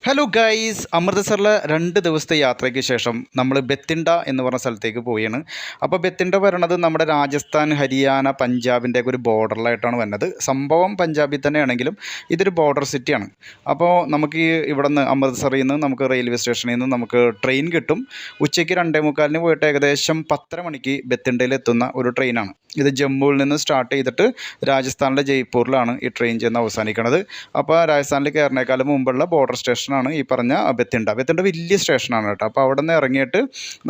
Hello guys, അമൃത്സറിലെ 2 ദിവസത്തെ യാത്രയ്ക്ക് ശേഷം നമ്മൾ ബത്തിണ്ട എന്ന് പറഞ്ഞ സ്ഥലത്തേക്ക് പോവുകയാണ്. അപ്പോൾ ബത്തിണ്ട വരണത് നമ്മുടെ രാജസ്ഥാൻ, ഹരിയാന, പഞ്ചാബിൻ്റെയൊക്കെ ഒരു ബോർഡറിലായിട്ടാണ് വരുന്നത്. സംഭവം പഞ്ചാബിൽ തന്നെയാണെങ്കിലും ഇതൊരു ബോർഡർ സിറ്റിയാണ്. അപ്പോൾ നമുക്ക് ഇവിടെ നിന്ന് അമൃത്സറിൽ നിന്ന് നമുക്ക് റെയിൽവേ സ്റ്റേഷനിൽ നിന്ന് നമുക്ക് ട്രെയിൻ കിട്ടും. ഉച്ചയ്ക്ക് 2:45 പോയിട്ട് ഏകദേശം 10:30 മണിക്ക് ബത്തിണ്ടയിൽ എത്തുന്ന ഒരു ട്രെയിനാണ്. ഇത് ജമ്മുവിൽ നിന്ന് സ്റ്റാർട്ട് ചെയ്തിട്ട് രാജസ്ഥാനിലെ ജയ്പൂരിലാണ് ഈ ട്രെയിൻ ചെന്ന് അവസാനിക്കുന്നത്. അപ്പോൾ രാജസ്ഥാനിൽ കയറുന്നേക്കാളും മുമ്പുള്ള ബോർഡർ സ്റ്റേഷനാണ് ഈ പറഞ്ഞ ബത്തിണ്ട. ബത്തിണ്ട വലിയ സ്റ്റേഷനാണ് കേട്ടോ. അപ്പോൾ അവിടെ നിന്ന് ഇറങ്ങിയിട്ട്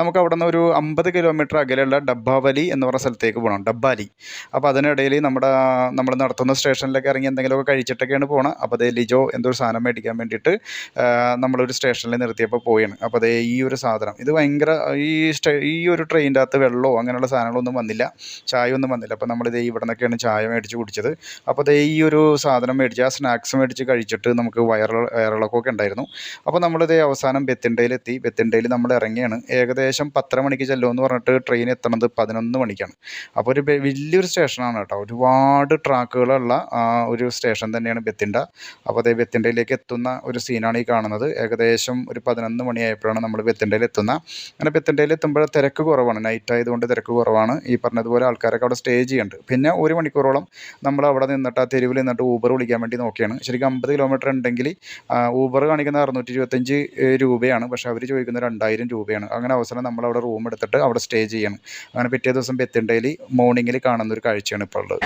നമുക്ക് അവിടെ നിന്ന് ഒരു 50 കിലോമീറ്റർ അകലെയുള്ള ഡബ്ബാവലി എന്ന് പറഞ്ഞ സ്ഥലത്തേക്ക് പോകണം, ഡബ്ബാലി. അപ്പോൾ അതിനിടയിൽ നമ്മൾ നടത്തുന്ന സ്റ്റേഷനിലൊക്കെ ഇറങ്ങി എന്തെങ്കിലുമൊക്കെ കഴിച്ചിട്ടൊക്കെയാണ് പോകണം. അപ്പോൾ അതേ ലിജോ എന്തൊരു സാധനം മേടിക്കാൻ വേണ്ടിയിട്ട് നമ്മളൊരു സ്റ്റേഷനിൽ നിർത്തിയപ്പോൾ പോയാണ്. അപ്പോൾ അതേ ഈ ഒരു സാധനം ഇത് ഭയങ്കര ഈ ഒരു ട്രെയിനിൻ്റെ അകത്ത് വെള്ളമോ അങ്ങനെയുള്ള സാധനങ്ങളൊന്നും വന്നില്ല, ചായ ഒന്നും വന്നില്ല. അപ്പോൾ നമ്മളിത് ഇവിടെ നിന്നൊക്കെയാണ് ചായ മേടിച്ച് കുടിച്ചത്. അപ്പോൾ അതേ ഈ ഒരു സാധനം മേടിച്ച് ആ സ്നാക്സ് മേടിച്ച് കഴിച്ചിട്ട് നമുക്ക് വയറിളക്കമൊക്കെ ഉണ്ടായിരുന്നു. അപ്പോൾ നമ്മളിത് അവസാനം ബത്തിണ്ടയിലെത്തി. ബത്തിണ്ടയിൽ നമ്മൾ ഇറങ്ങിയാണ്. ഏകദേശം 10:30 മണിക്ക് ചെല്ലുമെന്ന് പറഞ്ഞിട്ട് ട്രെയിൻ എത്തണത് 11 മണിക്കാണ്. അപ്പോൾ ഒരു വലിയൊരു സ്റ്റേഷനാണ് കേട്ടോ. ഒരുപാട് ട്രാക്കുകളുള്ള ഒരു സ്റ്റേഷൻ തന്നെയാണ് ബത്തിണ്ട. അപ്പോൾ അതേ ബത്തിണ്ടയിലേക്ക് എത്തുന്ന ഒരു സീനാണ് ഈ കാണുന്നത്. ഏകദേശം ഒരു 11 മണിയായപ്പോഴാണ് നമ്മൾ ബത്തിണ്ടയിൽ എത്തുന്നത്. അങ്ങനെ ബത്തിണ്ടയിൽ എത്തുമ്പോൾ തിരക്ക് കുറവാണ്, നൈറ്റ് ആയതുകൊണ്ട് തിരക്ക് കുറവാണ്. ഈ പറഞ്ഞതുപോലെ ആൾക്കാരൊക്കെ അവിടെ സ്റ്റേ ചെയ്യുന്നുണ്ട്. പിന്നെ 1 മണിക്കൂറോളം നമ്മൾ അവിടെ നിന്നിട്ട് ആ തെരുവിൽ നിന്നിട്ട് ഊബർ വിളിക്കാൻ വേണ്ടി നോക്കിയാണ്. ശരിക്കും 50 കിലോമീറ്റർ ഉണ്ടെങ്കിൽ ഊബർ കാണിക്കുന്ന 625 രൂപയാണ്, പക്ഷേ അവർ ചോദിക്കുന്നത് 2000 രൂപയാണ്. അങ്ങനെ അവസരം നമ്മളവിടെ റൂം എടുത്തിട്ട് അവിടെ സ്റ്റേ ചെയ്യണം. അങ്ങനെ പിറ്റേ ദിവസം ബത്തിണ്ടയിൽ മോർണിംഗിൽ കാണുന്ന ഒരു കാഴ്ചയാണ് ഇപ്പോൾ ഉള്ളത്.